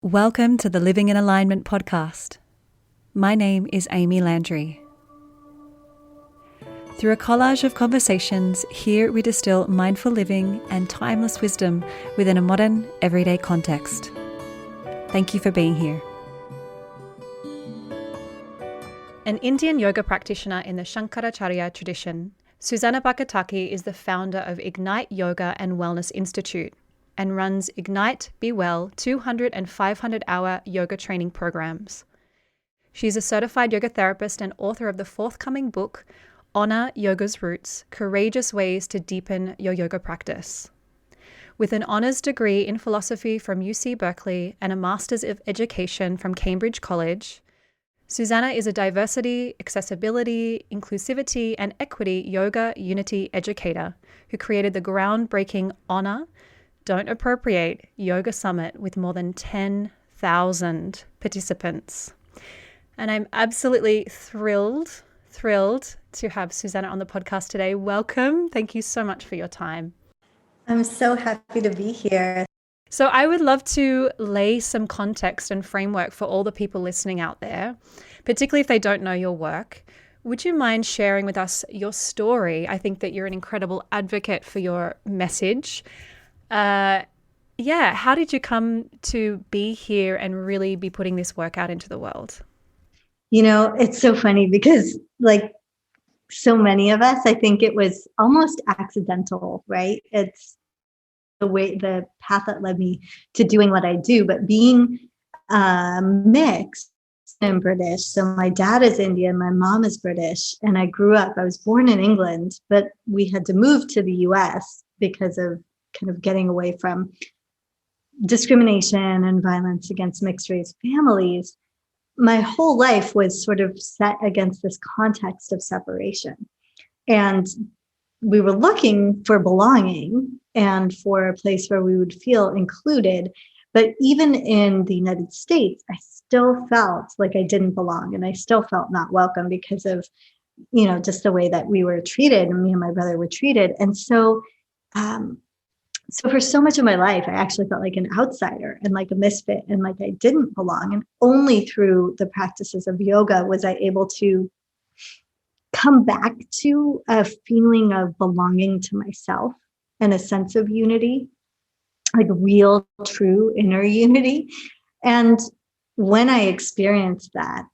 Welcome to the Living in Alignment podcast. My name is Amy Landry. Through a collage of conversations, here we distill mindful living and timeless wisdom within a modern, everyday context. Thank you for being here. An Indian yoga practitioner in the Shankaracharya tradition, Susanna Barkataki is the founder of E-RYT Yoga and Wellness Institute and runs E-RYT Be Well 200 and 500-hour yoga training programs. She's a certified yoga therapist and author of the forthcoming book, Honor Yoga's Roots: Courageous Ways to Deepen Your Yoga Practice. With an honours degree in philosophy from UC Berkeley and a Master's of Education from Cambridge College, Susanna is a diversity, accessibility, inclusivity, and equity yoga unity educator who created the groundbreaking Honor, Don't Appropriate Yoga Summit with more than 10,000 participants. And I'm absolutely thrilled to have Susanna on the podcast today. Welcome. Thank you so much for your time. I'm so happy to be here. So I would love to lay some context and framework for all the people listening out there, particularly if they don't know your work. Would you mind sharing with us your story? I think that you're an incredible advocate for your message. How did you come to be here and really be putting this work out into the world? You know, it's so funny because like so many of us, I think it was almost accidental, right? It's the path that led me to doing what I do, but being mixed and British. So my dad is Indian, my mom is British, and I was born in England, but we had to move to the US because of kind of getting away from discrimination and violence against mixed race families. My whole life was sort of set against this context of separation. And we were looking for belonging and for a place where we would feel included. But even in the United States, I still felt like I didn't belong, and I still felt not welcome because of, just the way that we were treated, and me and my brother were treated. And so for so much of my life, I actually felt like an outsider and like a misfit and like I didn't belong. And only through the practices of yoga was I able to come back to a feeling of belonging to myself and a sense of unity, like real, true inner unity. And when I experienced that,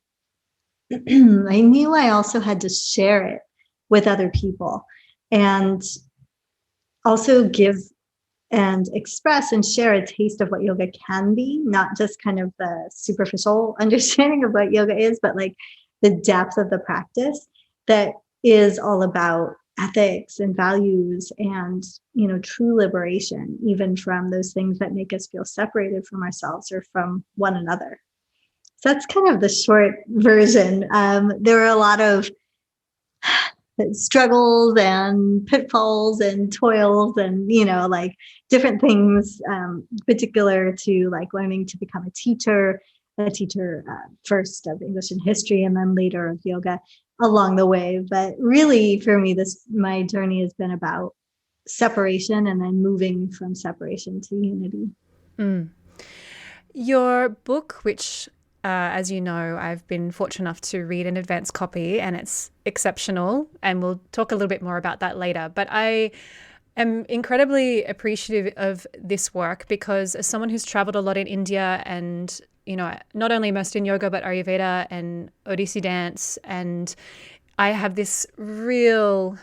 I knew I also had to share it with other people and also give and express and share a taste of what yoga can be, not just kind of the superficial understanding of what yoga is, but like the depth of the practice that is all about ethics and values and, true liberation, even from those things that make us feel separated from ourselves or from one another. So that's kind of the short version. There were a lot of struggles and pitfalls and toils and, like different things, particular to like learning to become a teacher first of English and history and then later of yoga along the way. But really for me, my journey has been about separation and then moving from separation to unity. Your book, which as you know, I've been fortunate enough to read an advanced copy, and it's exceptional, and we'll talk a little bit more about that later. But I am incredibly appreciative of this work because as someone who's traveled a lot in India and, not only immersed in yoga, but Ayurveda and Odissi dance, and I have this real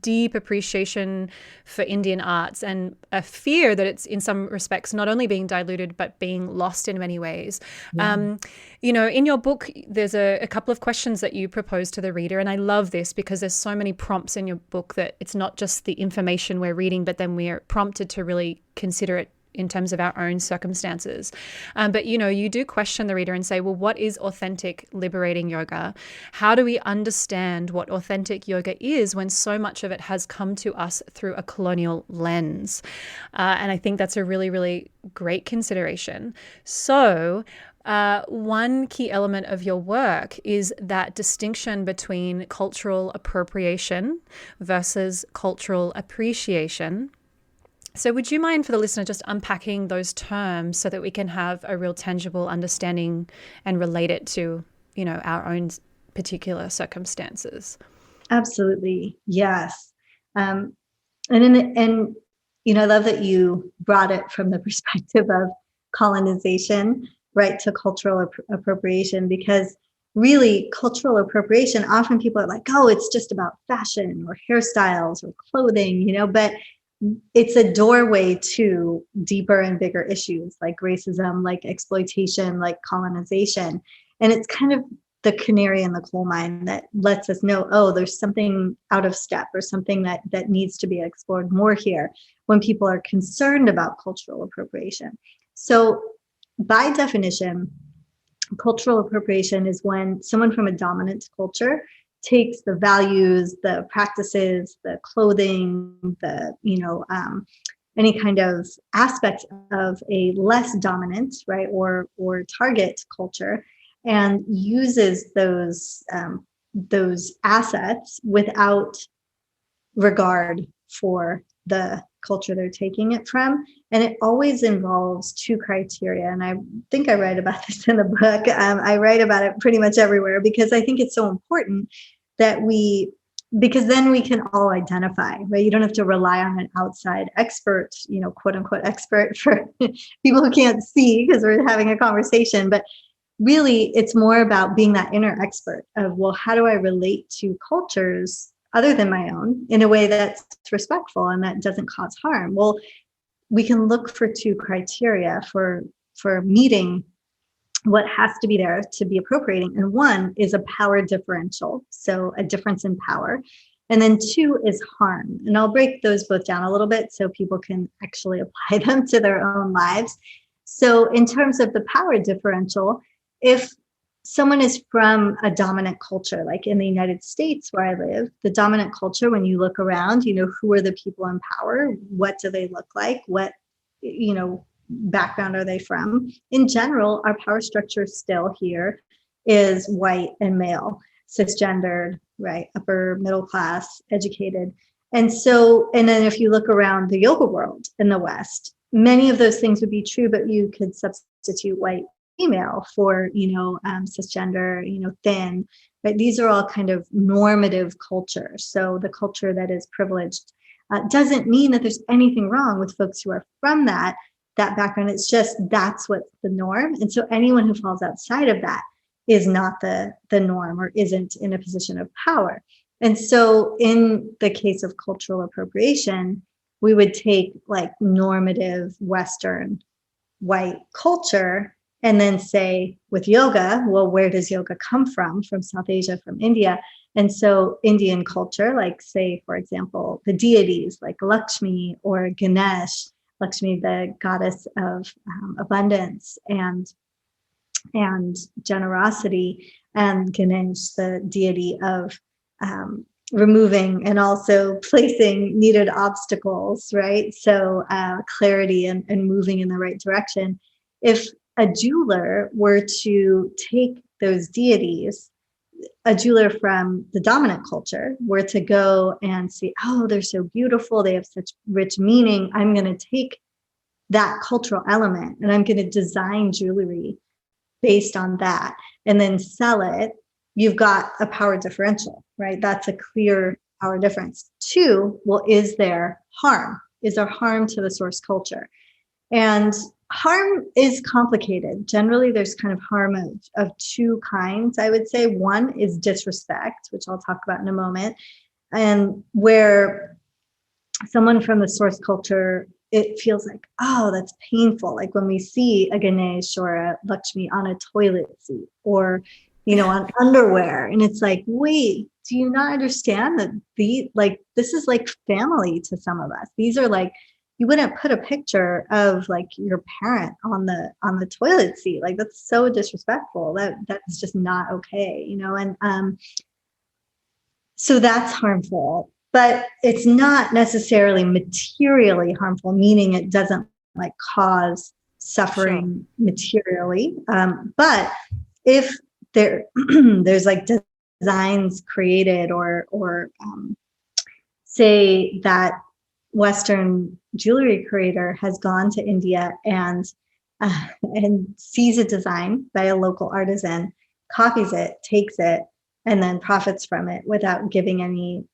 deep appreciation for Indian arts and a fear that it's in some respects not only being diluted but being lost in many ways. Yeah. In your book there's a couple of questions that you propose to the reader, and I love this because there's so many prompts in your book that it's not just the information we're reading, but then we're prompted to really consider it in terms of our own circumstances. But you do question the reader and say, well, what is authentic, liberating yoga? How do we understand what authentic yoga is when so much of it has come to us through a colonial lens? And I think that's a really, really great consideration. So one key element of your work is that distinction between cultural appropriation versus cultural appreciation. So would you mind, for the listener, just unpacking those terms so that we can have a real tangible understanding and relate it to, our own particular circumstances? Absolutely. Yes. And I love that you brought it from the perspective of colonization, right, to cultural appropriation, because really cultural appropriation, often people are like, oh, it's just about fashion or hairstyles or clothing, but it's a doorway to deeper and bigger issues like racism, like exploitation, like colonization. And it's kind of the canary in the coal mine that lets us know, oh, there's something out of step or something that needs to be explored more here when people are concerned about cultural appropriation. So by definition, cultural appropriation is when someone from a dominant culture takes the values, the practices, the clothing, any kind of aspect of a less dominant, right, or target culture, and uses those assets without regard for the culture they're taking it from. And it always involves two criteria. And I think I write about this in the book. I write about it pretty much everywhere because I think it's so important that because then we can all identify, right? You don't have to rely on an outside expert, quote unquote expert, for people who can't see because we're having a conversation. But really, it's more about being that inner expert of, well, how do I relate to cultures other than my own in a way that's respectful and that doesn't cause harm? Well, we can look for two criteria for meeting what has to be there to be appropriating. And one is a power differential, so a difference in power. And then two is harm. And I'll break those both down a little bit so people can actually apply them to their own lives. So in terms of the power differential, if someone is from a dominant culture, like in the United States where I live, the dominant culture, when you look around, who are the people in power? What do they look like? What, background are they from? In general, our power structure still here is white and male, cisgendered, right? Upper middle class, educated. And then if you look around the yoga world in the West, many of those things would be true, but you could substitute white female for, cisgender, thin, but these are all kind of normative cultures. So the culture that is privileged doesn't mean that there's anything wrong with folks who are from that background. It's just that's what's the norm. And so anyone who falls outside of that is not the norm or isn't in a position of power. And so in the case of cultural appropriation, we would take like normative Western white culture and then say with yoga, well, where does yoga come from? From South Asia, from India. And so Indian culture, like say, for example, the deities like Lakshmi or Ganesh, Lakshmi, the goddess of abundance and generosity, and Ganesh, the deity of removing and also placing needed obstacles, right? So clarity and moving in the right direction. If a jeweler were to take those deities, a jeweler from the dominant culture were to go and see, oh, they're so beautiful, they have such rich meaning, I'm going to take that cultural element and I'm going to design jewelry based on that and then sell it, you've got a power differential, right? That's a clear power difference. Two, well, is there harm? Is there harm to the source culture? And harm is complicated. Generally, there's kind of harm of two kinds, I would say. One is disrespect, which I'll talk about in a moment, and where someone from the source culture, it feels like, oh, that's painful. Like when we see a Ganesh or a Lakshmi on a toilet seat or, on underwear. And it's like, wait, do you not understand that this is like family to some of us? These are like, you wouldn't put a picture of like your parent on the toilet seat. Like that's so disrespectful. That's just not okay, and so that's harmful. But it's not necessarily materially harmful, meaning it doesn't like cause suffering materially. But if there's like designs created or say that Western jewelry creator has gone to India and sees a design by a local artisan, copies it, takes it, and then profits from it without giving any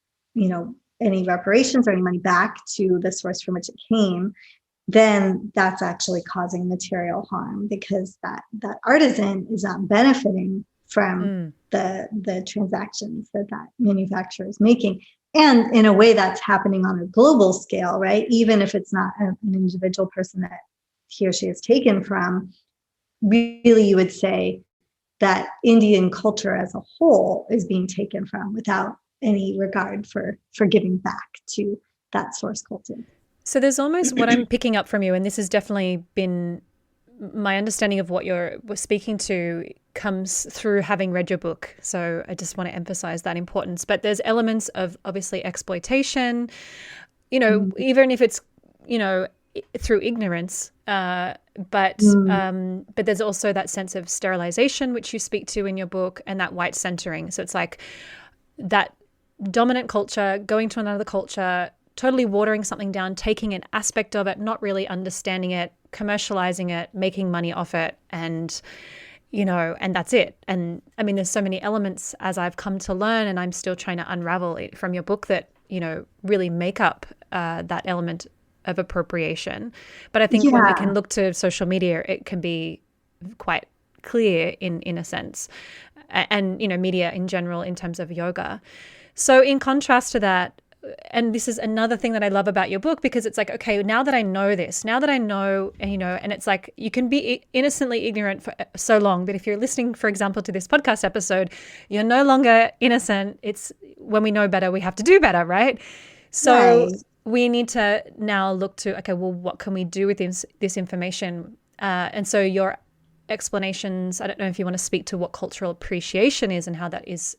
reparations or any money back to the source from which it came, then that's actually causing material harm, because that artisan is not benefiting from the transactions that manufacturer is making. And in a way, that's happening on a global scale, right? Even if it's not an individual person that he or she is taken from, really you would say that Indian culture as a whole is being taken from without any regard for giving back to that source culture. So there's almost what I'm picking up from you, and this has definitely been my understanding of what you're speaking to comes through having read your book. So I just want to emphasize that importance. But there's elements of obviously exploitation, even if it's, through ignorance. But there's also that sense of sterilization, which you speak to in your book, and that white centering. So it's like that dominant culture going to another culture, totally watering something down, taking an aspect of it, not really understanding it, commercializing it, making money off it, and that's it. And I mean, there's so many elements, as I've come to learn, and I'm still trying to unravel it from your book, that, really make up that element of appropriation. But I think when we can look to social media, it can be quite clear in a sense, and, media in general in terms of yoga. So in contrast to that, and this is another thing that I love about your book, because it's like, okay, now that I know this, and it's like, you can be innocently ignorant for so long, but if you're listening, for example, to this podcast episode, you're no longer innocent. It's when we know better, we have to do better, right? So we need to now look to, okay, well, what can we do with this information? And so your explanations, I don't know if you want to speak to what cultural appreciation is and how that is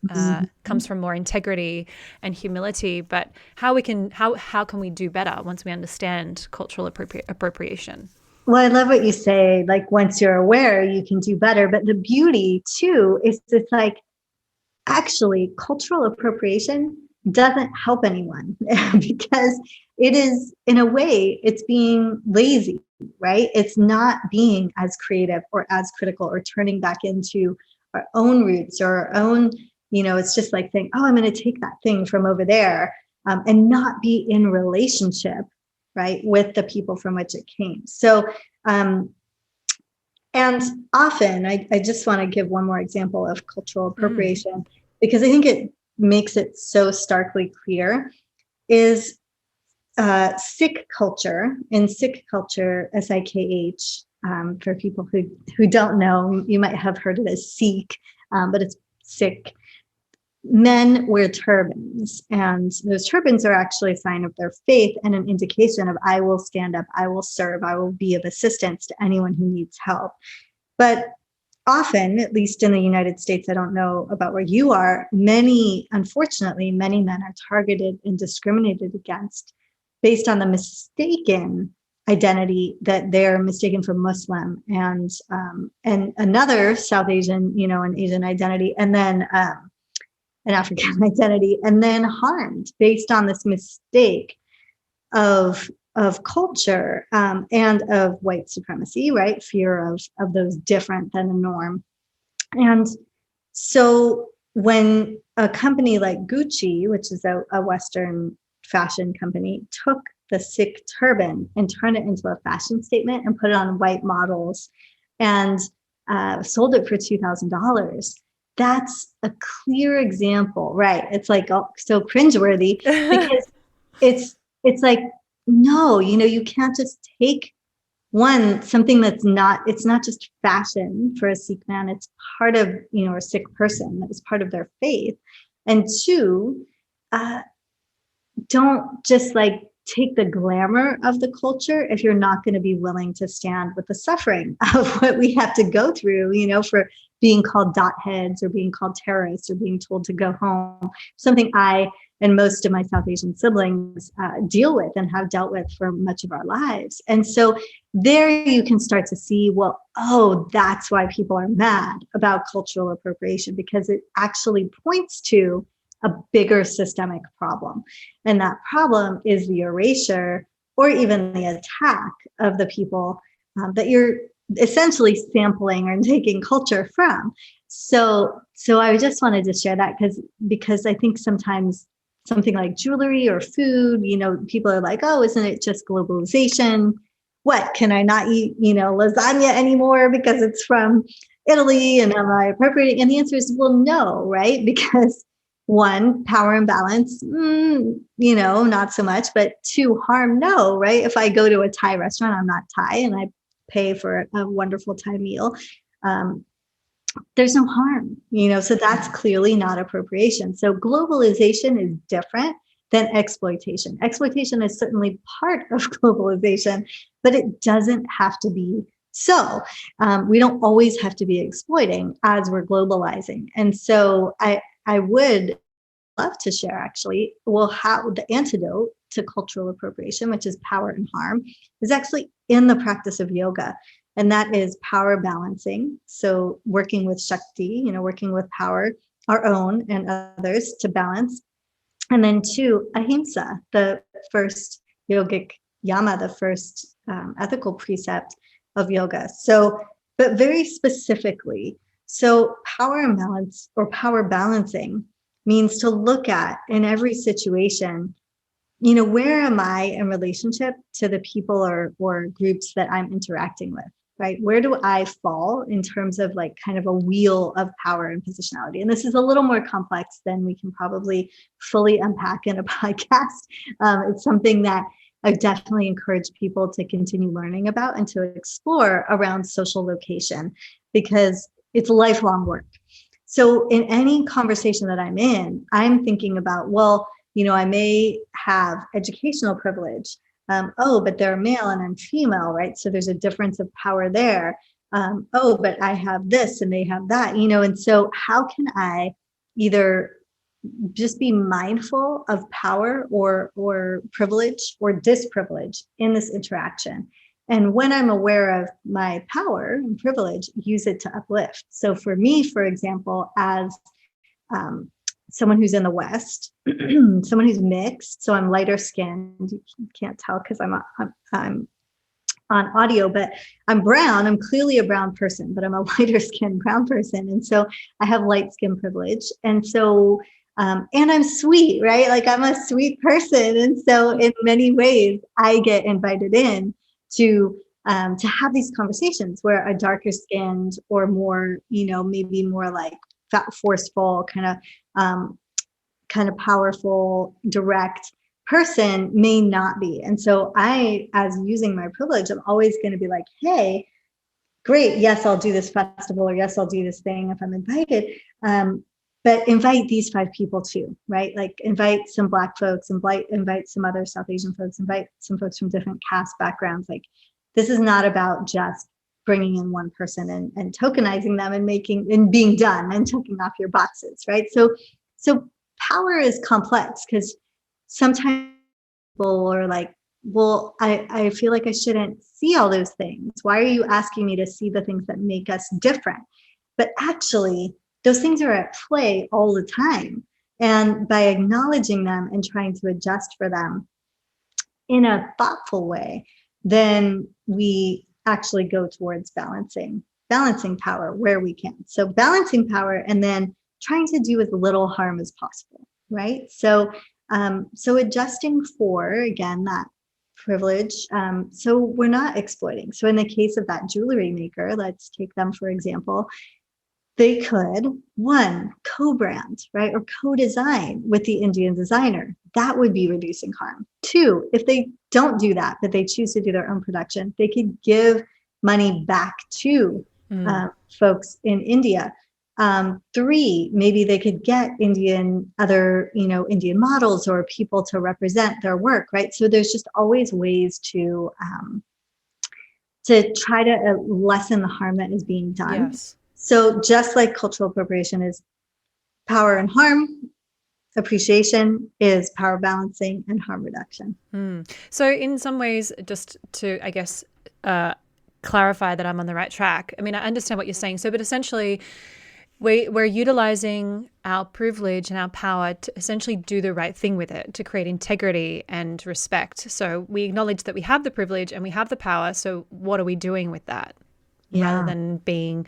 comes from more integrity and humility, but how can we do better once we understand cultural appropriation? Well, I love what you say, like, once you're aware, you can do better. But the beauty too is it's like, actually, cultural appropriation doesn't help anyone because it is, in a way, it's being lazy, right? It's not being as creative or as critical or turning back into our own roots or our own, it's just like saying, oh, I'm going to take that thing from over there and not be in relationship, right, with the people from which it came. So, and often, I just want to give one more example of cultural appropriation, because I think it makes it so starkly clear, is Sikh culture. In Sikh culture, SIKH, for people who don't know, you might have heard it as Sikh, but it's Sikh. Men wear turbans, and those turbans are actually a sign of their faith and an indication of, I will stand up, I will serve, I will be of assistance to anyone who needs help. But often, at least in the United States, I don't know about where you are, unfortunately, many men are targeted and discriminated against based on the mistaken identity that they're mistaken for Muslim and another South Asian, an Asian identity, and then an African identity, and then harmed based on this mistake of culture and of white supremacy, right? Fear of those different than the norm. And so when a company like Gucci, which is a Western fashion company, took the Sikh turban and turned it into a fashion statement and put it on white models and sold it for $2,000, that's a clear example, right? It's like, oh, so cringeworthy because it's like, no, you can't just take something that's not, it's not just fashion for a Sikh man, it's part of, a Sikh person, that is part of their faith. And two, don't just like take the glamour of the culture if you're not going to be willing to stand with the suffering of what we have to go through, for being called dot heads or being called terrorists or being told to go home, something I and most of my South Asian siblings deal with and have dealt with for much of our lives. And so there you can start to see, well, oh, that's why people are mad about cultural appropriation, because it actually points to a bigger systemic problem. And that problem is the erasure or even the attack of the people that you're essentially sampling or taking culture from. So I just wanted to share that because I think sometimes something like jewelry or food, people are like, oh, isn't it just globalization? What, can I not eat, lasagna anymore because it's from Italy and am I appropriating? And the answer is, well, no, right? Because one, power imbalance, not so much, but two, harm, no, right? If I go to a Thai restaurant, I'm not Thai and I pay for a wonderful Thai meal. There's no harm, so that's clearly not appropriation. So globalization is different than exploitation. Exploitation is certainly part of globalization, but it doesn't have to be so. We don't always have to be exploiting as we're globalizing. And so I would love to share actually, how the antidote to cultural appropriation, which is power and harm, is actually in the practice of yoga. And that is power balancing. So working with Shakti, working with power, our own and others to balance. And then two, ahimsa, the first yogic yama, the first ethical precept of yoga. So, but very specifically, so power imbalance or power balancing means to look at in every situation, where am I in relationship to the people or groups that I'm interacting with, right? Where do I fall in terms of like kind of a wheel of power and positionality? And this is a little more complex than we can probably fully unpack in a podcast. It's something that I definitely encourage people to continue learning about and to explore around social location, because it's lifelong work. So in any conversation that I'm in, I'm thinking about, well, I may have educational privilege. But they're male and I'm female, right? So there's a difference of power there. But I have this and they have that, and so how can I either just be mindful of power or privilege or disprivilege in this interaction? And when I'm aware of my power and privilege, use it to uplift. So for me, for example, as someone who's in the West, someone who's mixed, so I'm lighter skinned. You can't tell because I'm on audio, but I'm brown. I'm clearly a brown person, but I'm a lighter skinned brown person. And so I have light skin privilege. And so, and I'm sweet, right? Like I'm a sweet person. And so in many ways, I get invited in to have these conversations where a darker skinned or more, maybe more like forceful, kind of powerful, direct person may not be. And so I, as using my privilege, I'm always going to be like, hey, great. Yes, I'll do this festival, or yes, I'll do this thing if I'm invited. But invite these 5 people too, right? Like invite some Black folks, invite some other South Asian folks, invite some folks from different caste backgrounds. Like this is not about just bringing in one person and tokenizing them and being done and checking off your boxes, right? So power is complex because sometimes people are like, well, I feel like I shouldn't see all those things. Why are you asking me to see the things that make us different? But actually, those things are at play all the time. And by acknowledging them and trying to adjust for them in a thoughtful way, then we actually go towards balancing power where we can. So balancing power and then trying to do as little harm as possible, right? So adjusting for, again, that privilege, so we're not exploiting. So in the case of that jewelry maker, let's take them for example, they could, one, co-brand, right, or co-design with the Indian designer. That would be reducing harm. Two, if they don't do that, but they choose to do their own production, they could give money back to folks in India. Three, maybe they could get Indian models or people to represent their work, right? So there's just always ways to try to lessen the harm that is being done. Yes. So just like cultural appropriation is power and harm, appreciation is power balancing and harm reduction. So in some ways, just to, I guess, clarify that I'm on the right track. I mean, I understand what you're saying. So, but essentially, we're utilizing our privilege and our power to essentially do the right thing with it, to create integrity and respect. So we acknowledge that we have the privilege and we have the power. So what are we doing with that? Rather than being,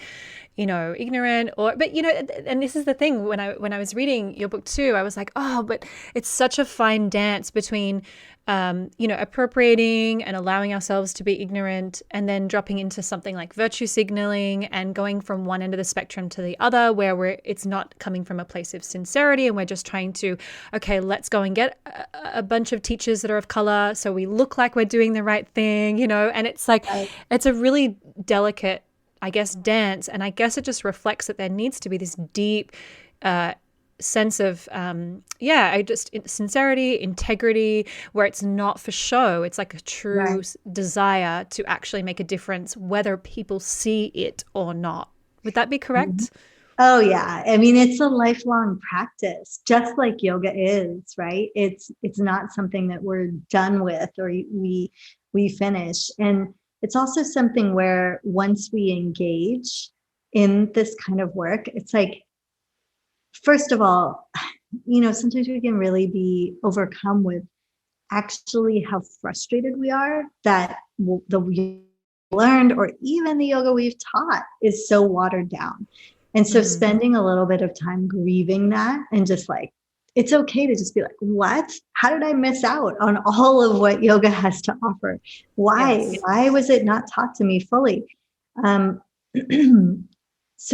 ignorant but and this is the thing, when I was reading your book too, I was like, oh, but it's such a fine dance between, appropriating and allowing ourselves to be ignorant, and then dropping into something like virtue signaling and going from one end of the spectrum to the other, where it's not coming from a place of sincerity, and we're just trying to, okay, let's go and get a bunch of teachers that are of color so we look like we're doing the right thing, and it's like, it's a really delicate, I guess, dance. And I guess it just reflects that there needs to be this deep sense of, sincerity, integrity, where it's not for show. It's like a true desire to actually make a difference, whether people see it or not. Would that be correct? Mm-hmm. Oh, yeah. I mean, it's a lifelong practice, just like yoga is, right? It's not something that we're done with or we finish. And it's also something where once we engage in this kind of work, it's like, first of all, sometimes we can really be overcome with actually how frustrated we are that the we learned, or even the yoga we've taught, is so watered down. And so spending a little bit of time grieving that, and just like, it's okay to just be like, what? How did I miss out on all of what yoga has to offer? Why? Yes. Why was it not taught to me fully? So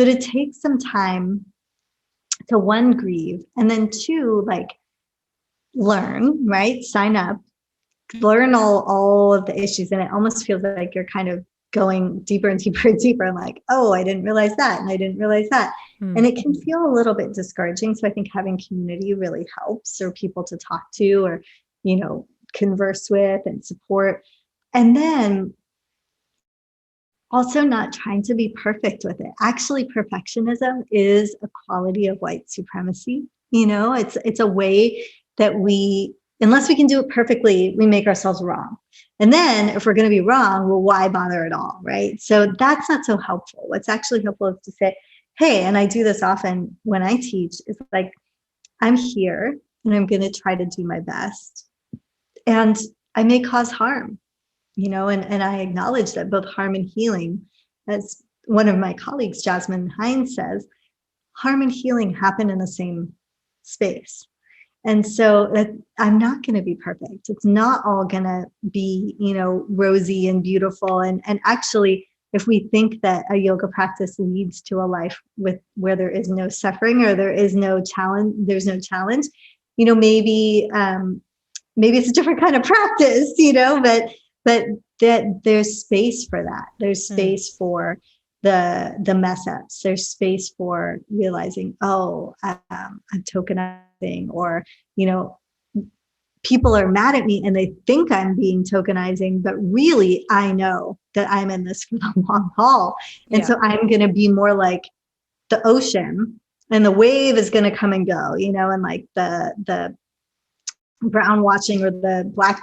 to take some time to, one, grieve, and then two, like, learn, right? Sign up, learn all of the issues. And it almost feels like you're kind of going deeper and deeper and deeper, and like, oh, I didn't realize that, and I didn't realize that. And it can feel a little bit discouraging. So I think having community really helps, or people to talk to, or, converse with and support. And then also not trying to be perfect with it. Actually, perfectionism is a quality of white supremacy. It's a way that unless we can do it perfectly, we make ourselves wrong. And then if we're going to be wrong, well, why bother at all, right? So that's not so helpful. What's actually helpful is to say, hey, and I do this often when I teach, is like, I'm here and I'm going to try to do my best. And I may cause harm, and I acknowledge that both harm and healing, as one of my colleagues, Jasmine Hines, says, harm and healing happen in the same space. And so I'm not going to be perfect. It's not all going to be, rosy and beautiful. And actually, if we think that a yoga practice leads to a life where there is no suffering, or there is no challenge, maybe it's a different kind of practice, but that there's space for that. There's space for the mess ups. There's space for realizing, oh, I'm tokenizing, or, people are mad at me and they think I'm being tokenizing, but really I know that I'm in this for the long haul. And so I'm going to be more like the ocean, and the wave is going to come and go, and like the brown watching, or the black,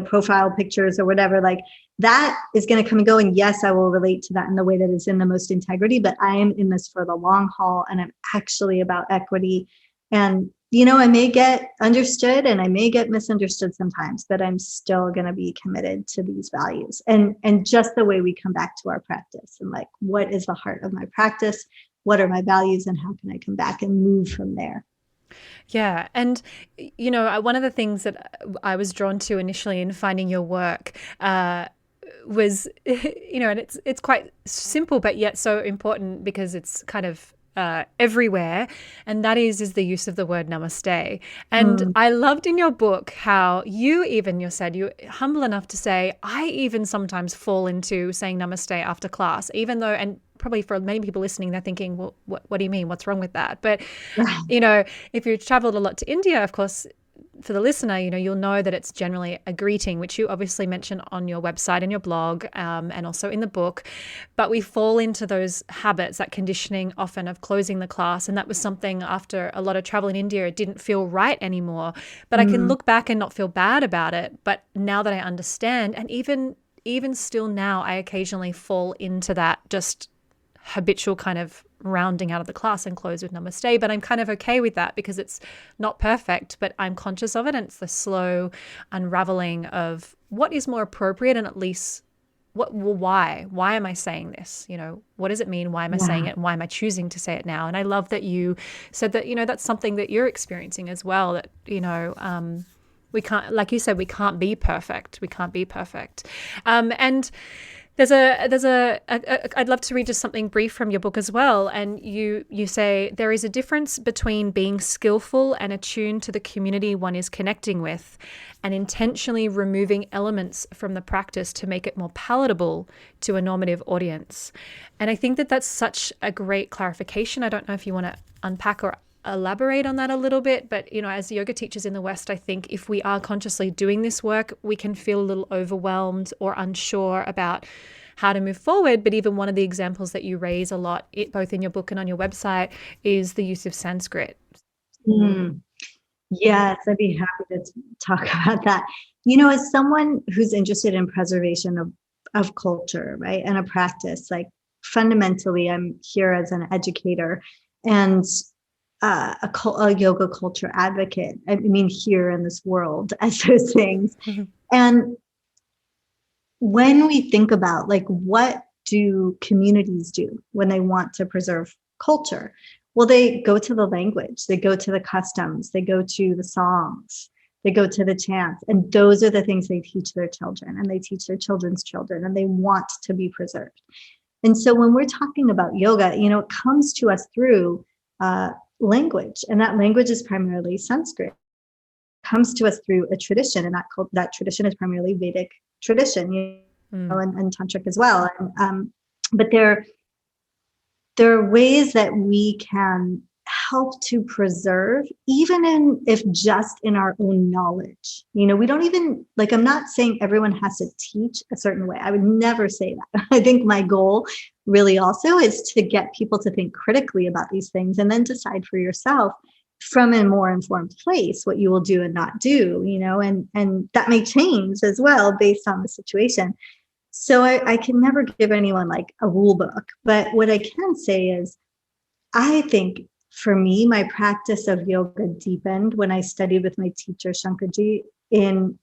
profile pictures, or whatever, like that is going to come and go. And yes, I will relate to that in the way that is in the most integrity, but I am in this for the long haul, and I'm actually about equity. And I may get understood and I may get misunderstood sometimes, but I'm still going to be committed to these values. And just the way we come back to our practice, and like, what is the heart of my practice? What are my values, and how can I come back and move from there? Yeah. And, one of the things that I was drawn to initially in finding your work was, and it's quite simple, but yet so important, because it's kind of everywhere, and that is the use of the word namaste. And I loved in your book how you said you're humble enough to say, I even sometimes fall into saying namaste after class, even though, and probably for many people listening, they're thinking, well, what do you mean? What's wrong with that? But, if you've traveled a lot to India, of course, for the listener, you'll know that it's generally a greeting, which you obviously mention on your website and your blog, and also in the book. But we fall into those habits, that conditioning often of closing the class. And that was something, after a lot of travel in India, it didn't feel right anymore. But I can look back and not feel bad about it. But now that I understand, and even still now, I occasionally fall into that, just habitual kind of rounding out of the class and close with namaste, but I'm kind of okay with that because it's not perfect, but I'm conscious of it, and it's the slow unraveling of what is more appropriate, and at least why am I saying this? What does it mean? Why am I saying it? And why am I choosing to say it now? And I love that you said that, that's something that you're experiencing as well, that, we can't, like you said, we can't be perfect. We can't be perfect. And I'd love to read just something brief from your book as well. And you say there is a difference between being skillful and attuned to the community one is connecting with, and intentionally removing elements from the practice to make it more palatable to a normative audience. And I think that that's such a great clarification. I don't know if you want to unpack or elaborate on that a little bit, but as yoga teachers in the West, I think if we are consciously doing this work, we can feel a little overwhelmed or unsure about how to move forward. But even one of the examples that you raise a lot, both in your book and on your website, is the use of Sanskrit. Yes, I'd be happy to talk about that. As someone who's interested in preservation of culture, right, and a practice, like fundamentally, I'm here as an educator and a yoga culture advocate. I mean, here in this world as those things. Mm-hmm. And when we think about what do communities do when they want to preserve culture? Well, they go to the language, they go to the customs, they go to the songs, they go to the chants. And those are the things they teach their children, and they teach their children's children, and they want to be preserved. And so when we're talking about yoga, it comes to us through language, and that language is primarily Sanskrit. It comes to us through a tradition, and that tradition is primarily Vedic tradition, and tantric as well. But there are ways that we can help to preserve, even if just in our own knowledge. We don't even, I'm not saying everyone has to teach a certain way. I would never say that. I think my goal really also is to get people to think critically about these things, and then decide for yourself from a more informed place what you will do and not do, and that may change as well based on the situation. So I can never give anyone a rule book, but what I can say is, I think for me, my practice of yoga deepened when I studied with my teacher, Shankaracharya, in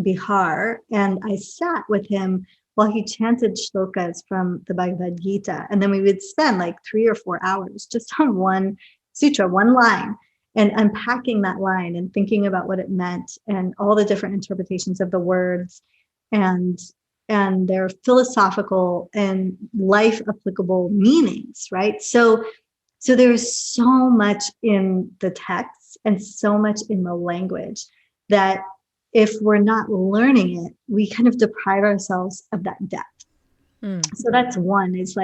Bihar, and I sat with him while he chanted shlokas from the Bhagavad Gita. And then we would spend 3 or 4 hours just on one sutra, one line, and unpacking that line and thinking about what it meant and all the different interpretations of the words and their philosophical and life applicable meanings, right? So there's so much in the text and so much in the language that if we're not learning it, we kind of deprive ourselves of that depth. So that's one, is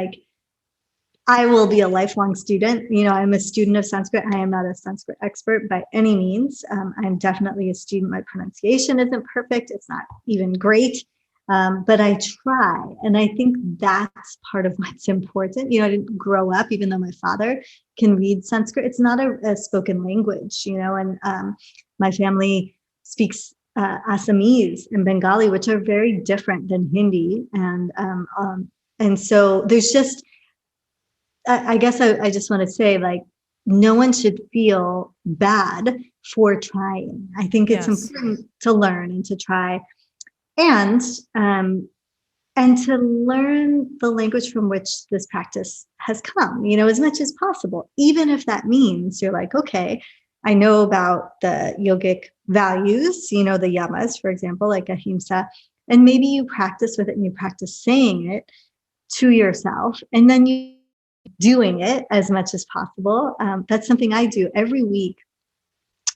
I will be a lifelong student. I'm a student of Sanskrit. I am not a Sanskrit expert by any means. I'm definitely a student. My pronunciation isn't perfect. It's not even great. But I try. And I think that's part of what's important. I didn't grow up, even though my father can read Sanskrit. It's not a spoken language, and my family speaks Assamese and Bengali, which are very different than Hindi. And so there's just, I guess I just want to say, no one should feel bad for trying. I think it's important to learn and to try. And to learn the language from which this practice has come, as much as possible, even if that means you're okay, I know about the yogic values, the yamas, for example, like ahimsa, and maybe you practice with it and you practice saying it to yourself, and then you doing it as much as possible. That's something I do every week.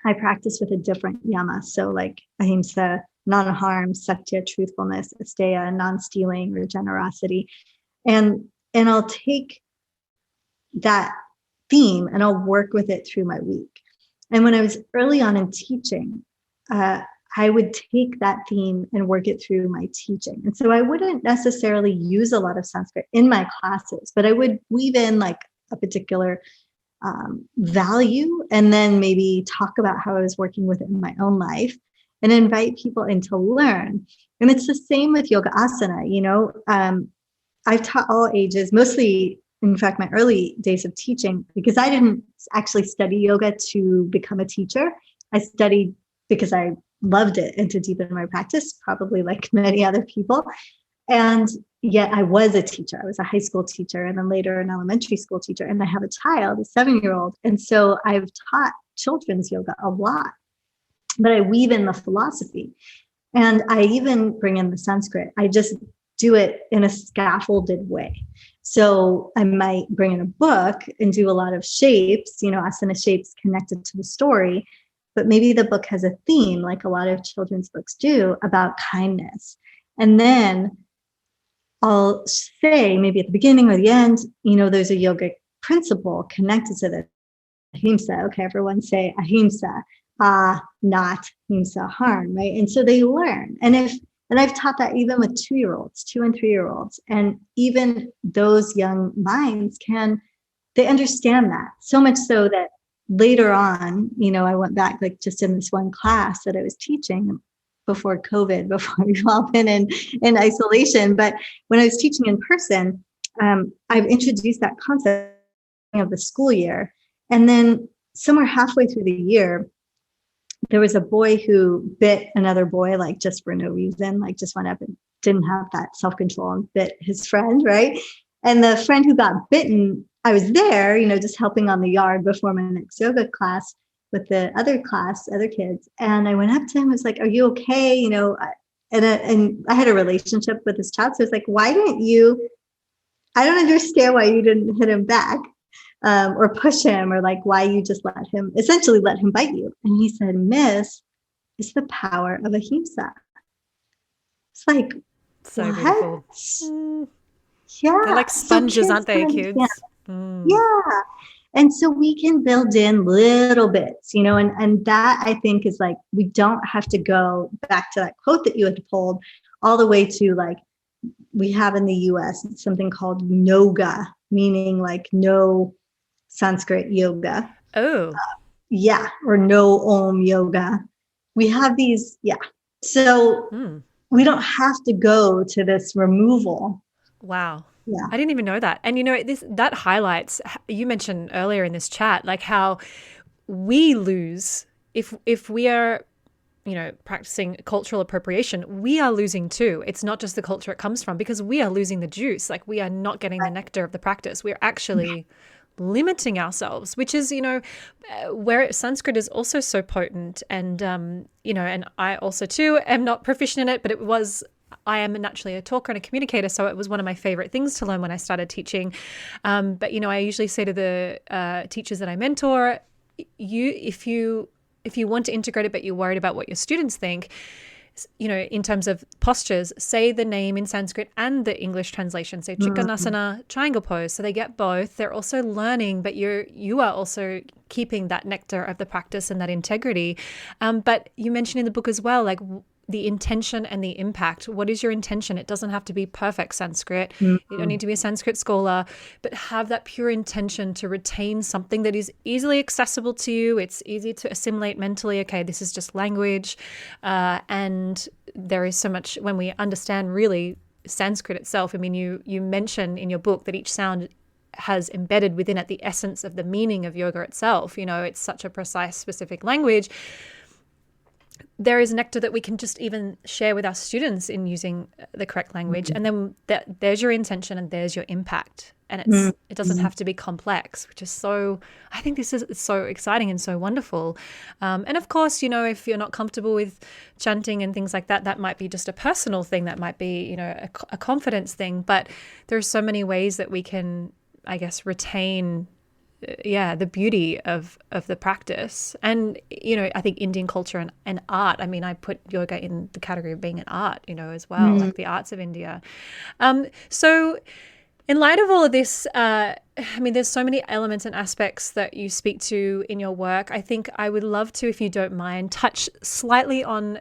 I practice with a different yama. So ahimsa, non-harm, satya, truthfulness, asteya, non-stealing, or generosity. And I'll take that theme and I'll work with it through my week. And when I was early on in teaching, I would take that theme and work it through my teaching. And so I wouldn't necessarily use a lot of Sanskrit in my classes, but I would weave in a particular value, and then maybe talk about how I was working with it in my own life, and invite people in to learn. And it's the same with yoga asana. I've taught all ages, mostly in fact, my early days of teaching, because I didn't actually study yoga to become a teacher. I studied because I loved it and to deepen my practice, probably like many other people. And yet I was a teacher. I was a high school teacher and then later an elementary school teacher. And I have a child, a 7-year-old. And so I've taught children's yoga a lot, but I weave in the philosophy. And I even bring in the Sanskrit. I just do it in a scaffolded way. So I might bring in a book and do a lot of shapes, asana shapes connected to the story. But maybe the book has a theme, like a lot of children's books do, about kindness. And then I'll say maybe at the beginning or the end, there's a yogic principle connected to the ahimsa. Okay, everyone say ahimsa, not himsa, harm, right? And so they learn. And I've taught that even with 2-year-olds, 2 and 3-year-olds. And even those young minds they understand that so much so that later on, I went back like just in this one class that I was teaching before COVID, before we've all been in isolation. But when I was teaching in person, I've introduced that concept of the school year. And then somewhere halfway through the year, there was a boy who bit another boy, like just for no reason, like just went up and didn't have that self-control and bit his friend, right? And the friend who got bitten, I was there, just helping on the yard before my next yoga class with the other kids. And I went up to him, I was like, are you okay? And I had a relationship with this child. So I was like, I don't understand why you didn't hit him back. Or push him, or like why you just let him bite you. And he said, Miss, it's the power of ahimsa. It's like, so what? Beautiful. Yeah. They're like sponges, aren't they, kids? Yeah. And so we can build in little bits, and that I think is like, we don't have to go back to that quote that you had pulled all the way to like, we have in the US something called Noga, meaning like no Sanskrit yoga. Oh. Or no Om yoga. We have these, So we don't have to go to this removal. Wow. Yeah. I didn't even know that. And that highlights, you mentioned earlier in this chat, like how we lose if we are practicing cultural appropriation, we are losing too. It's not just the culture it comes from, because we are losing the juice. Like we are not getting the nectar of the practice. We're actually limiting ourselves, which is, where Sanskrit is also so potent. And, and I also too am not proficient in it, but I am naturally a talker and a communicator. So it was one of my favorite things to learn when I started teaching. But, I usually say to the teachers that I mentor, if you want to integrate it, but you're worried about what your students think, in terms of postures, say the name in Sanskrit and the English translation. Say Trikonasana, triangle pose. So they get both. They're also learning, but you are also keeping that nectar of the practice and that integrity. But you mentioned in the book as well, like the intention and the impact. What is your intention? It doesn't have to be perfect Sanskrit. You don't need to be a Sanskrit scholar, but have that pure intention to retain something that is easily accessible to you. It's easy to assimilate mentally. Okay, this is just language. And there is so much when we understand really Sanskrit itself. I mean, you mention in your book that each sound has embedded within it the essence of the meaning of yoga itself. It's such a precise, specific language. There is nectar that we can just even share with our students in using the correct language. And then there's your intention and there's your impact. And it doesn't have to be complex, which is I think this is so exciting and so wonderful. And of course, if you're not comfortable with chanting and things like that, that might be just a personal thing. That might be, a confidence thing. But there are so many ways that we can, I guess, retain the beauty of the practice. And I think Indian culture and art, I mean, I put yoga in the category of being an art, as well, like the arts of India. So in light of all of this, I mean, there's so many elements and aspects that you speak to in your work. I think I would love to, if you don't mind, touch slightly on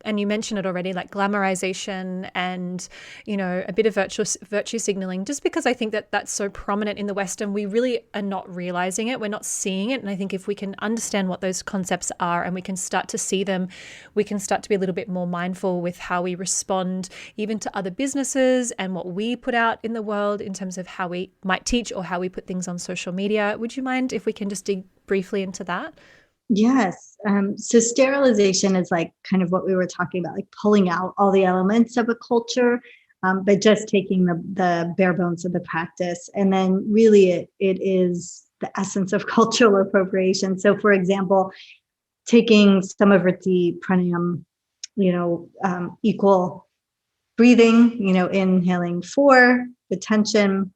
and you mentioned it already, like glamorization and, you know, a bit of virtue signaling, just because I think that that's so prominent in the West and we really are not realizing it. We're not seeing it. And I think if we can understand what those concepts are and we can start to see them, we can start to be a little bit more mindful with how we respond even to other businesses and what we put out in the world in terms of how we might teach or how we put things on social media. Would you mind if we can just dig briefly into that? Yes. So sterilization is like kind of what we were talking about, like pulling out all the elements of a culture, but just taking the bare bones of the practice. And then really it is the essence of cultural appropriation. So for example, taking some of the pranayam, equal breathing, inhaling 4, retention,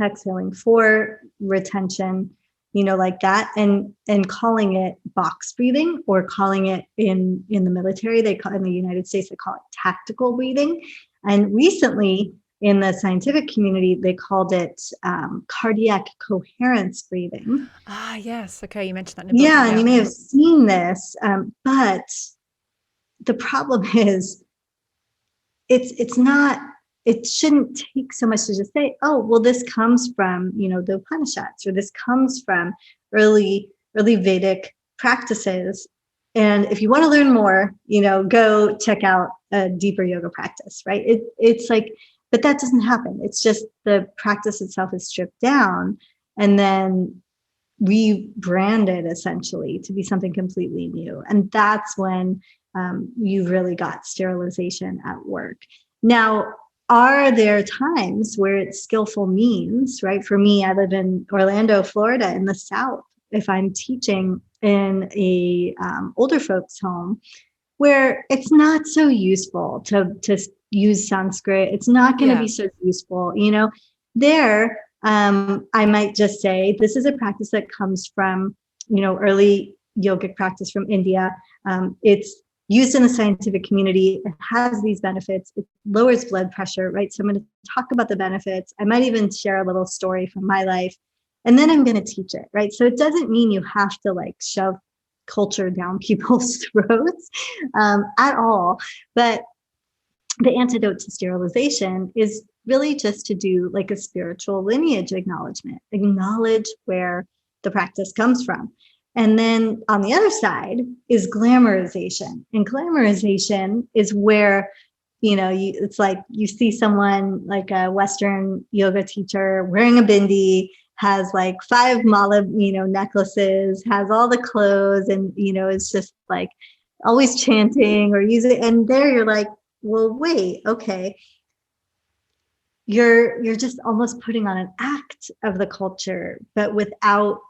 exhaling 4, retention, like that, and calling it box breathing, or calling it in the military, in the United States, they call it tactical breathing. And recently in the scientific community, they called it cardiac coherence breathing. Ah, yes. Okay. You mentioned that in the book. Yeah, and you may have seen this, but the problem is it shouldn't take so much to just say, oh, well, this comes from, the Upanishads, or this comes from early Vedic practices. And if you want to learn more, go check out a deeper yoga practice, right? It's like, but that doesn't happen. It's just the practice itself is stripped down and then rebranded essentially to be something completely new. And that's when you really got sterilization at work. Now, are there times where it's skillful means, right? For me, I live in Orlando, Florida, in the South. If I'm teaching in a older folks' home, where it's not so useful to use Sanskrit, it's not going to be so useful, there, I might just say, this is a practice that comes from, early yogic practice from India. It's used in the scientific community. It has these benefits. It lowers blood pressure, right? So I'm going to talk about the benefits. I might even share a little story from my life, and then I'm going to teach it, right? So it doesn't mean you have to like shove culture down people's throats at all. But the antidote to sterilization is really just to do like a spiritual lineage acknowledgement, acknowledge where the practice comes from. And then on the other side is glamorization. And glamorization is where, it's like you see someone like a Western yoga teacher wearing a bindi, has like 5 mala, necklaces, has all the clothes, and, it's just like always chanting or using. And there you're like, well, wait, okay. You're just almost putting on an act of the culture, but without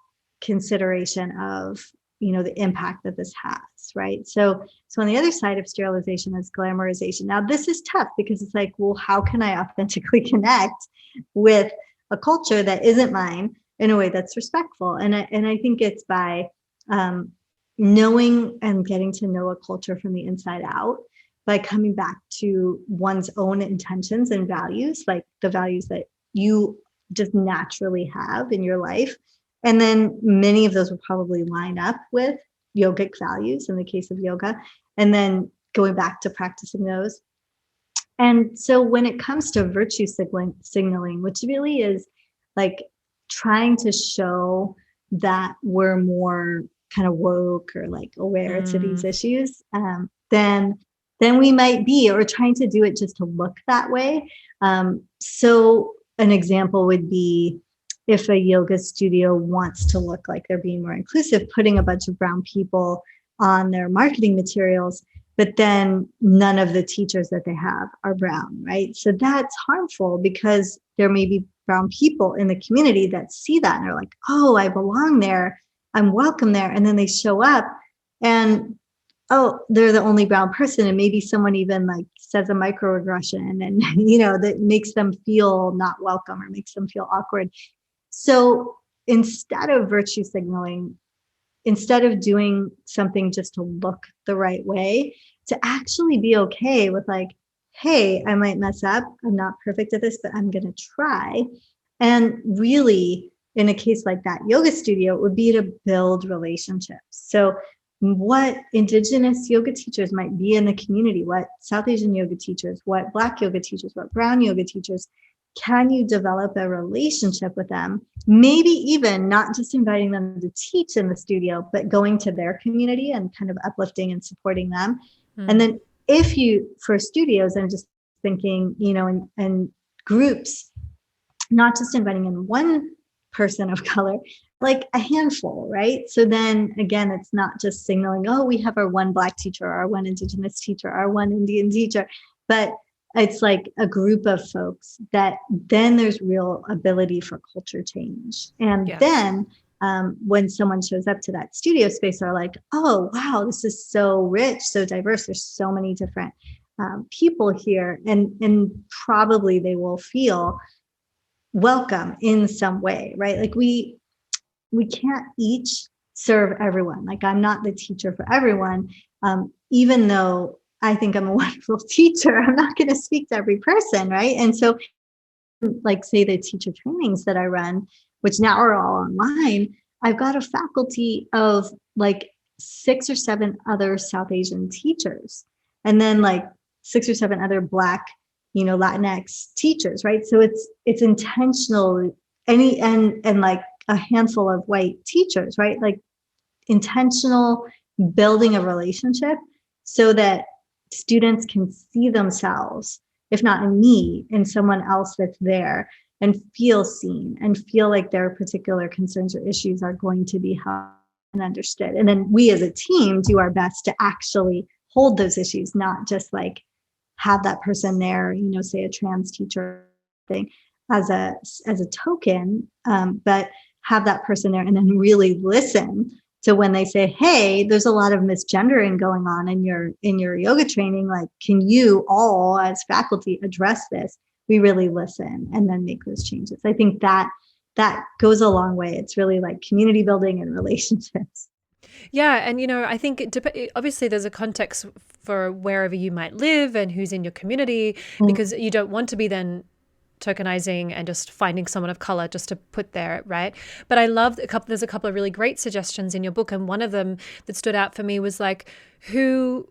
consideration of, the impact that this has, right? So on the other side of sterilization is glamorization. Now, this is tough because it's like, well, how can I authentically connect with a culture that isn't mine in a way that's respectful? And I think it's by knowing and getting to know a culture from the inside out, by coming back to one's own intentions and values, like the values that you just naturally have in your life. And then many of those will probably line up with yogic values in the case of yoga, and then going back to practicing those. And so when it comes to virtue signaling, which really is like trying to show that we're more kind of woke or like aware to these issues, then we might be, or trying to do it just to look that way. So an example would be, if a yoga studio wants to look like they're being more inclusive, putting a bunch of brown people on their marketing materials, but then none of the teachers that they have are brown, right? So that's harmful because there may be brown people in the community that see that and are like, oh, I belong there, I'm welcome there. And then they show up and, oh, they're the only brown person. And maybe someone even like says a microaggression and, that makes them feel not welcome or makes them feel awkward. So instead of virtue signaling, instead of doing something just to look the right way, to actually be okay with like, hey, I might mess up. I'm not perfect at this, but I'm going to try. And really, in a case like that yoga studio, it would be to build relationships. So what Indigenous yoga teachers might be in the community, what South Asian yoga teachers, what Black yoga teachers, what brown yoga teachers. Can you develop a relationship with them? Maybe even not just inviting them to teach in the studio, but going to their community and kind of uplifting and supporting them. And then if you, for studios, I'm just thinking, and groups, not just inviting in one person of color, like a handful, right? So then again, it's not just signaling, oh, we have our one Black teacher, our one Indigenous teacher, our one Indian teacher, but it's like a group of folks that then there's real ability for culture change. And then when someone shows up to that studio space, they're like, oh, wow, this is so rich, so diverse. There's so many different people here. And probably they will feel welcome in some way, right? Like we can't each serve everyone. Like I'm not the teacher for everyone, even though I think I'm a wonderful teacher. I'm not going to speak to every person, right? And so, like, say the teacher trainings that I run, which now are all online, I've got a faculty of like 6 or 7 other South Asian teachers, and then like 6 or 7 other Black, Latinx teachers, right? So it's intentional. And like a handful of white teachers, right? Like intentional building a relationship so that students can see themselves, if not in me, in someone else that's there, and feel seen and feel like their particular concerns or issues are going to be held and understood. And then we as a team do our best to actually hold those issues, not just like have that person there, say a trans teacher thing as a token, but have that person there and then really listen to when they say, hey, there's a lot of misgendering going on in your yoga training. Like, can you all as faculty address this? We really listen and then make those changes. I think that goes a long way. It's really like community building and relationships. Yeah. And, I think obviously there's a context for wherever you might live and who's in your community, because you don't want to be then tokenizing and just finding someone of color just to put there, right? But I love there's a couple of really great suggestions in your book, and one of them that stood out for me was like, who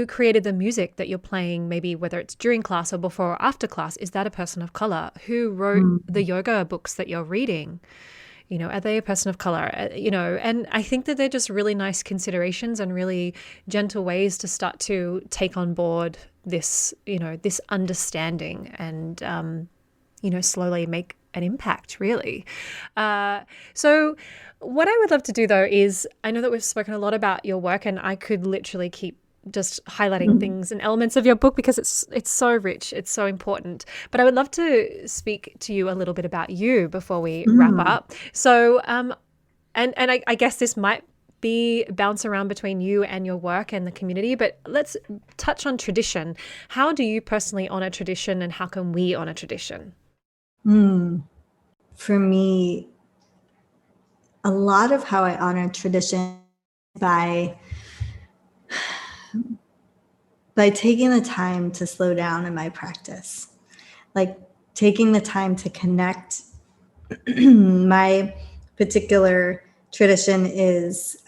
created the music that you're playing, maybe whether it's during class or before or after class? Is that a person of color? Who wrote the yoga books that you're reading? Are they a person of color? And I think that they're just really nice considerations and really gentle ways to start to take on board this, this understanding and, slowly make an impact, really. So what I would love to do, though, is I know that we've spoken a lot about your work, and I could literally keep just highlighting things and elements of your book because it's so rich, it's so important. But I would love to speak to you a little bit about you before we wrap up. So, and I guess this might be bounce around between you and your work and the community, but let's touch on tradition. How do you personally honor tradition, and how can we honor tradition? For me, a lot of how I honor tradition by taking the time to slow down in my practice, like taking the time to connect. My particular tradition is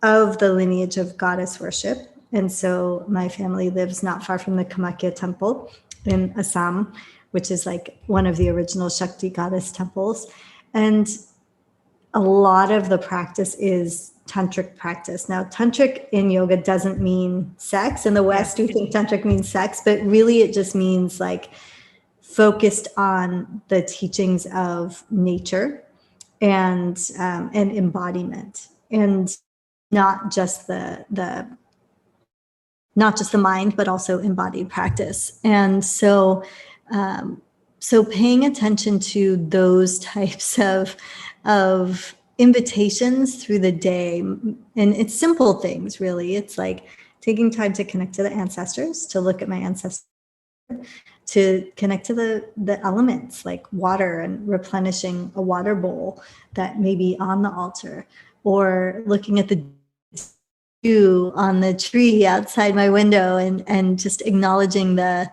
of the lineage of goddess worship. And so my family lives not far from the Kamakya temple in Assam, which is like one of the original Shakti goddess temples. And a lot of the practice is tantric practice. Now, tantric in yoga doesn't mean sex. In the West, we think tantric means sex, but really it just means like focused on the teachings of nature and embodiment, and not just the mind, but also embodied practice. And so paying attention to those types of invitations through the day, and it's simple things, really. It's like taking time to connect to the ancestors, to look at my ancestors, to connect to the elements like water and replenishing a water bowl that may be on the altar, or looking at the dew on the tree outside my window and just acknowledging the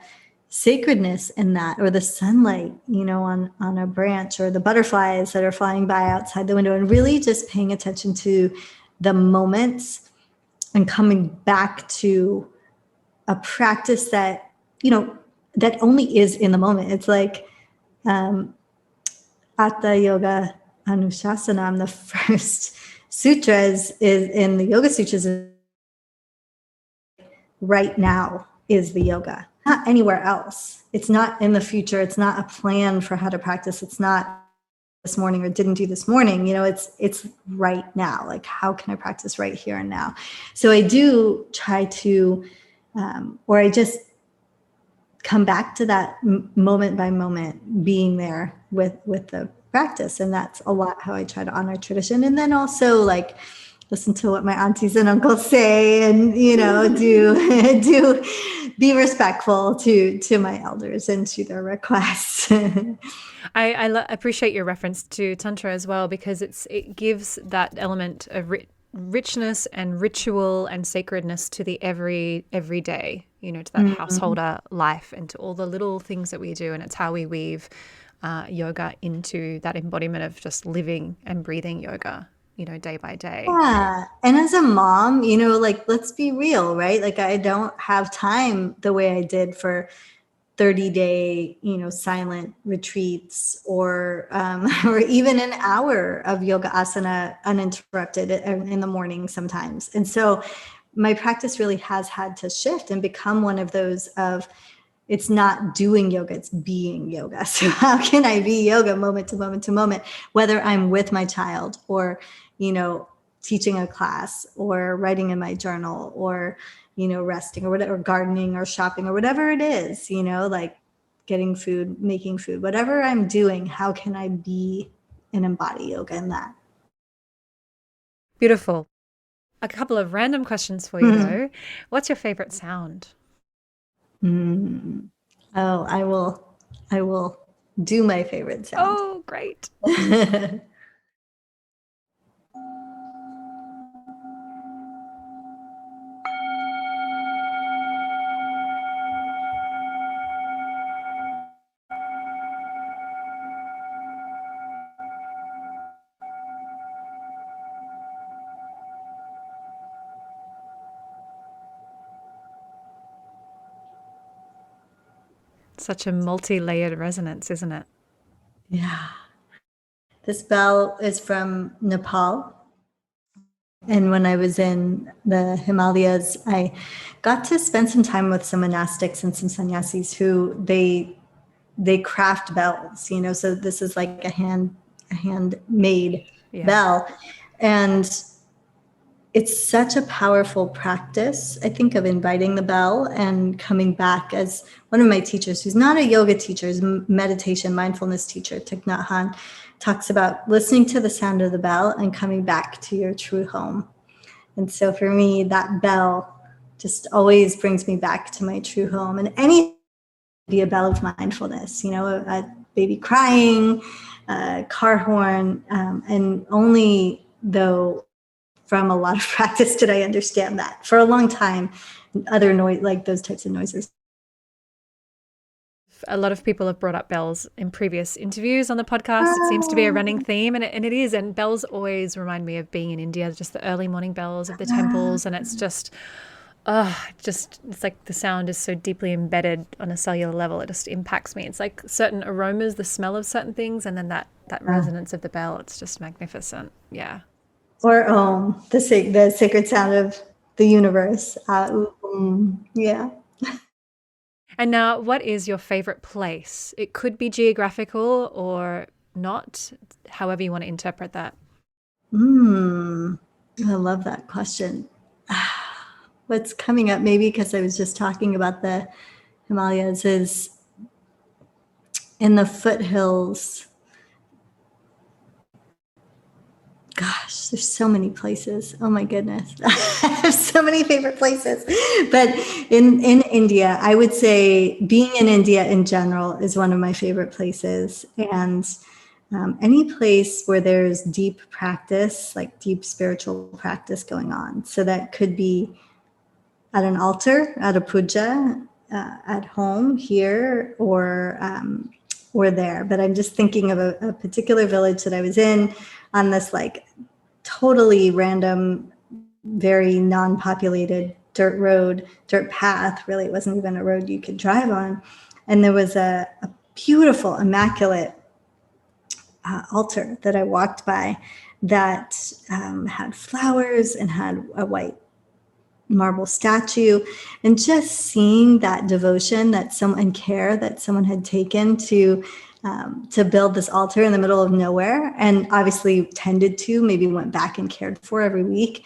sacredness in that, or the sunlight, on a branch, or the butterflies that are flying by outside the window, and really just paying attention to the moments and coming back to a practice that, that only is in the moment. It's like Hatha Yoga Anushasanam, the first sutras is in the Yoga Sutras, right now is the yoga, not anywhere else. It's not in the future. It's not a plan for how to practice. It's not this morning or didn't do this morning. It's right now. Like, how can I practice right here and now? So I do try to, or I just come back to that moment by moment, being there with the practice. And that's a lot how I try to honor tradition. And then also like listen to what my aunties and uncles say, and do be respectful to my elders and to their requests. I appreciate your reference to Tantra as well, because it gives that element of richness and ritual and sacredness to the everyday, to that householder life and to all the little things that we do. And it's how we weave yoga into that embodiment of just living and breathing yoga, day by day. Yeah. And as a mom, like, let's be real, right? Like, I don't have time the way I did for 30-day, silent retreats, or even an hour of yoga asana uninterrupted in the morning sometimes. And so my practice really has had to shift and become one of those of, it's not doing yoga, it's being yoga. So how can I be yoga moment to moment to moment, whether I'm with my child or, teaching a class or writing in my journal or, resting or whatever, gardening or shopping or whatever it is, like getting food, making food, whatever I'm doing, how can I be and embody yoga in that? Beautiful. A couple of random questions for you though. What's your favorite sound? Oh, I will do my favorite sound. Oh, great. Such a multi-layered resonance, isn't it? Yeah. This bell is from Nepal. And when I was in the Himalayas, I got to spend some time with some monastics and some sannyasis who they craft bells, so this is like a handmade bell. And it's such a powerful practice, I think, of inviting the bell and coming back. As one of my teachers, who's not a yoga teacher, is a meditation, mindfulness teacher, Thich Nhat Hanh, talks about listening to the sound of the bell and coming back to your true home. And so for me, that bell just always brings me back to my true home. And any be a bell of mindfulness, a baby crying, a car horn, and only though from a lot of practice did I understand that. For a long time, other noise, like those types of noises. A lot of people have brought up bells in previous interviews on the podcast. It seems to be a running theme, and it is. And bells always remind me of being in India, just the early morning bells of the temples. And it's just, it's like the sound is so deeply embedded on a cellular level. It just impacts me. It's like certain aromas, the smell of certain things, and then that resonance of the bell. It's just magnificent. Yeah. Or the sacred sound of the universe. Yeah. And now, what is your favorite place? It could be geographical or not, however you want to interpret that. I love that question. What's coming up, maybe because I was just talking about the Himalayas, is in the foothills. Gosh, there's so many places. Oh my goodness. I have so many favorite places. But in India, I would say being in India in general is one of my favorite places. And any place where there's deep practice, like deep spiritual practice going on. So that could be at an altar, at a puja, at home here, or there. But I'm just thinking of a particular village that I was in on this like totally random, very non-populated dirt path. Really, it wasn't even a road you could drive on. And there was a beautiful, immaculate altar that I walked by that had flowers and had a white marble statue, and just seeing that devotion that someone care that someone had taken to build this altar in the middle of nowhere, and obviously tended to, maybe went back and cared for every week.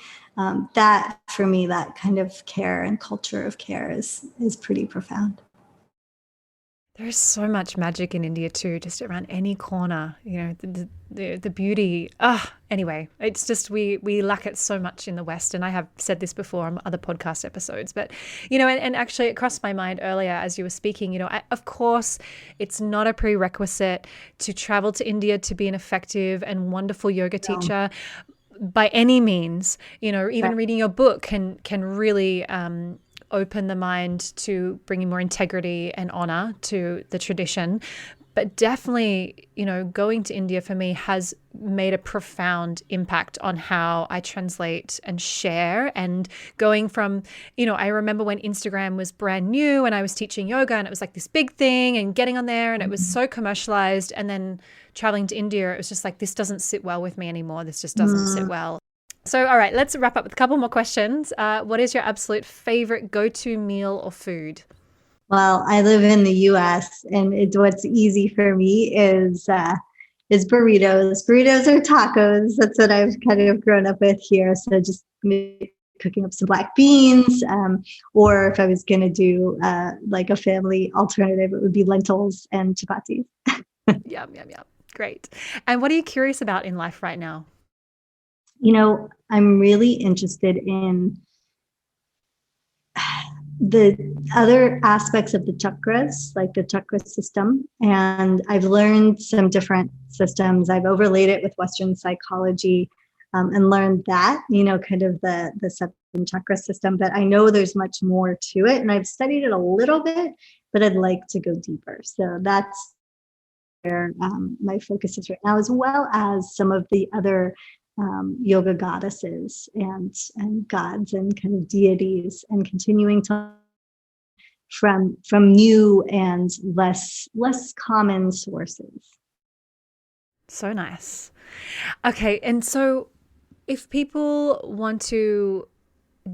That for me, that kind of care and culture of care is pretty profound. There's so much magic in India too, just around any corner, the beauty. Anyway, it's just we lack it so much in the West. And I have said this before on other podcast episodes, but, and actually it crossed my mind earlier as you were speaking, of course, it's not a prerequisite to travel to India to be an effective and wonderful yoga teacher by any means. Even reading your book can really open the mind to bringing more integrity and honor to the tradition. But definitely, going to India for me has made a profound impact on how I translate and share. And going from, I remember when Instagram was brand new and I was teaching yoga and it was like this big thing, and getting on there and it was so commercialized. And then traveling to India, it was just like, this doesn't sit well with me anymore. This just doesn't sit well. So, all right, let's wrap up with a couple more questions. What is your absolute favorite go-to meal or food? Well, I live in the U.S. and what's easy for me is burritos. Burritos or tacos. That's what I've kind of grown up with here. So just cooking up some black beans, or if I was going to do like a family alternative, it would be lentils and chapatis. Yum. Great. And what are you curious about in life right now? I'm really interested in the other aspects of the chakras, like the chakra system. And I've learned some different systems. I've overlaid it with Western psychology and learned that, kind of the seven chakra system. But I know there's much more to it. And I've studied it a little bit, but I'd like to go deeper. So that's where my focus is right now, as well as some of the other yoga goddesses and gods and kind of deities, and continuing to from new and less common sources. So nice. Okay, and so if people want to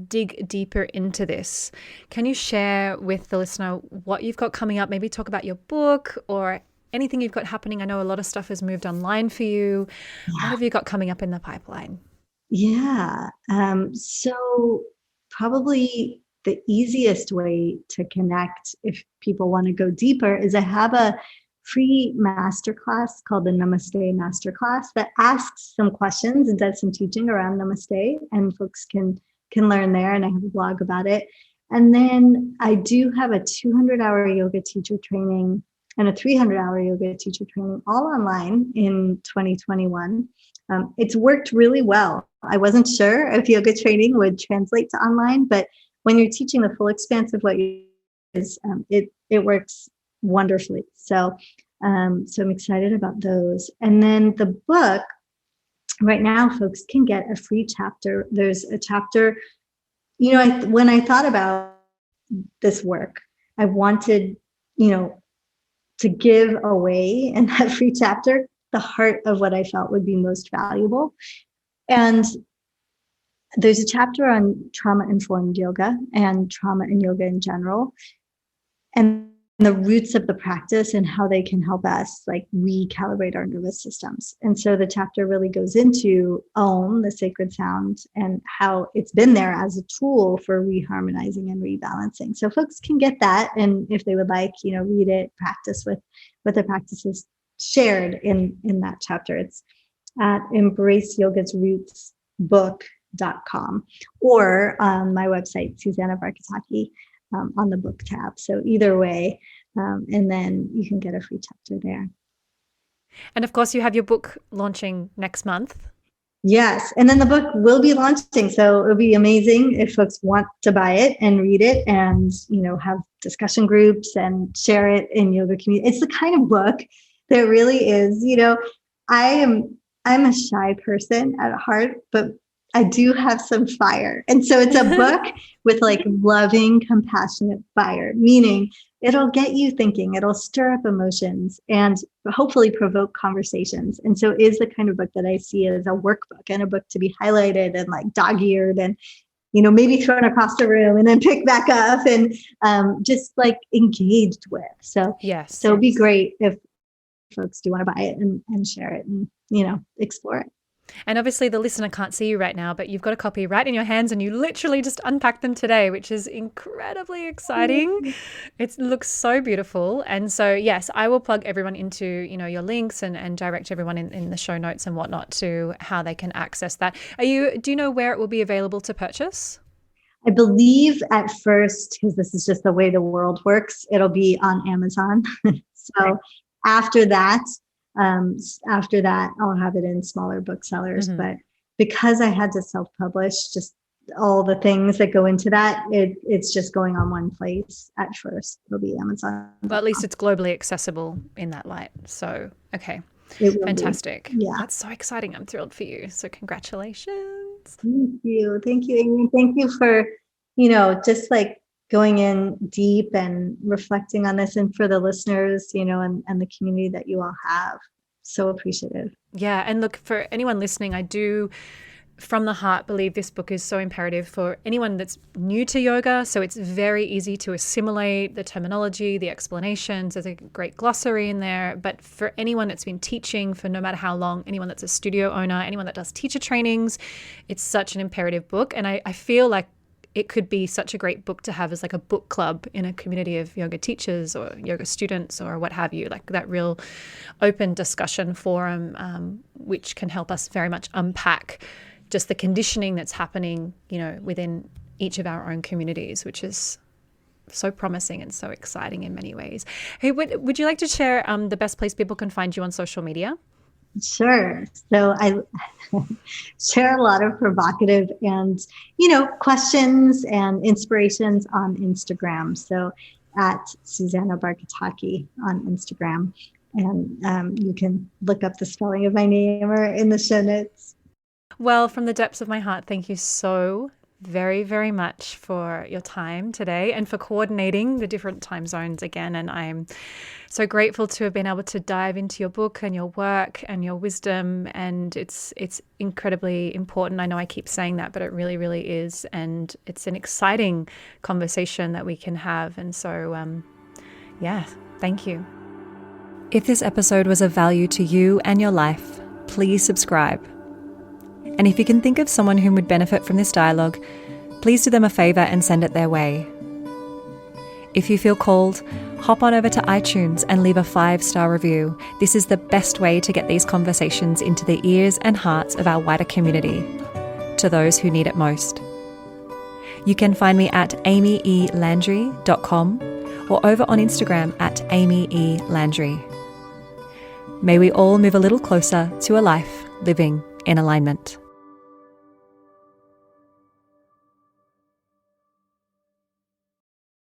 dig deeper into this, can you share with the listener what you've got coming up? Maybe talk about your book or anything you've got happening. I know a lot of stuff has moved online for you. Yeah. What have you got coming up in the pipeline? Yeah. So probably the easiest way to connect, if people want to go deeper, is I have a free masterclass called the Namaste Masterclass that asks some questions and does some teaching around Namaste, and folks can learn there. And I have a blog about it. And then I do have a 200-hour yoga teacher training and a 300-hour yoga teacher training, all online in 2021. It's worked really well. I wasn't sure if yoga training would translate to online, but when you're teaching the full expanse of what you is, it works wonderfully. So I'm excited about those. And then the book, right now, folks can get a free chapter. There's a chapter, when I thought about this work, I wanted, to give away in that free chapter the heart of what I felt would be most valuable. And there's a chapter on trauma-informed yoga and trauma and yoga in general, and the roots of the practice and how they can help us like recalibrate our nervous systems. And so the chapter really goes into Om, the sacred sound, and how it's been there as a tool for reharmonizing and rebalancing. So folks can get that, and if they would like, read it, practice with the practices shared in that chapter. It's at embraceyogasrootsbook.com or on my website, Susanna Barkataki, on the book tab. So either way, and then you can get a free chapter there. And of course, you have your book launching next month. Yes. And then the book will be launching. So it'll be amazing if folks want to buy it and read it and, have discussion groups and share it in yoga community. It's the kind of book that really is, I am I'm a shy person at heart, but I do have some fire. And so it's a book with like loving, compassionate fire, meaning it'll get you thinking, it'll stir up emotions and hopefully provoke conversations. And so it is the kind of book that I see as a workbook and a book to be highlighted and like dog-eared and, maybe thrown across the room and then picked back up and just like engaged with. So, yes. So it'd be great if folks do want to buy it and share it and, explore it. And obviously the listener can't see you right now, but you've got a copy right in your hands and you literally just unpacked them today, which is incredibly exciting. It looks so beautiful. And so, yes, I will plug everyone into, your links and direct everyone in the show notes and whatnot to how they can access that. Do you know where it will be available to purchase? I believe at first, because this is just the way the world works, it'll be on Amazon. So after that, I'll have it in smaller booksellers. Mm-hmm. But because I had to self-publish, just all the things that go into that, it's just going on one place at first. It'll be Amazon. Well, at least it's globally accessible in that light. So, okay. Fantastic. Yeah. That's so exciting. I'm thrilled for you. So congratulations. Thank you, Amy. Thank you for, just like going in deep and reflecting on this, and for the listeners, and the community that you all have. So appreciative. Yeah. And look, for anyone listening, I do from the heart believe this book is so imperative for anyone that's new to yoga. So it's very easy to assimilate the terminology, the explanations. There's a great glossary in there. But for anyone that's been teaching for no matter how long, anyone that's a studio owner, anyone that does teacher trainings, it's such an imperative book. And I feel like it could be such a great book to have as like a book club in a community of yoga teachers or yoga students or what have you, like that real open discussion forum, which can help us very much unpack just the conditioning that's happening, within each of our own communities, which is so promising and so exciting in many ways. Hey, would you like to share the best place people can find you on social media? Sure. So I share a lot of provocative and, questions and inspirations on Instagram. So at Susanna Barkataki on Instagram. And you can look up the spelling of my name or in the show notes. Well, from the depths of my heart, thank you so very, very much for your time today and for coordinating the different time zones again. And I'm so grateful to have been able to dive into your book and your work and your wisdom. And it's incredibly important. I know I keep saying that, but it really, really is. And it's an exciting conversation that we can have. And so, thank you. If this episode was of value to you and your life, please subscribe. And if you can think of someone who would benefit from this dialogue, please do them a favor and send it their way. If you feel called, hop on over to iTunes and leave a 5-star review. This is the best way to get these conversations into the ears and hearts of our wider community, to those who need it most. You can find me at amyelandry.com or over on Instagram at amyelandry. May we all move a little closer to a life living in alignment.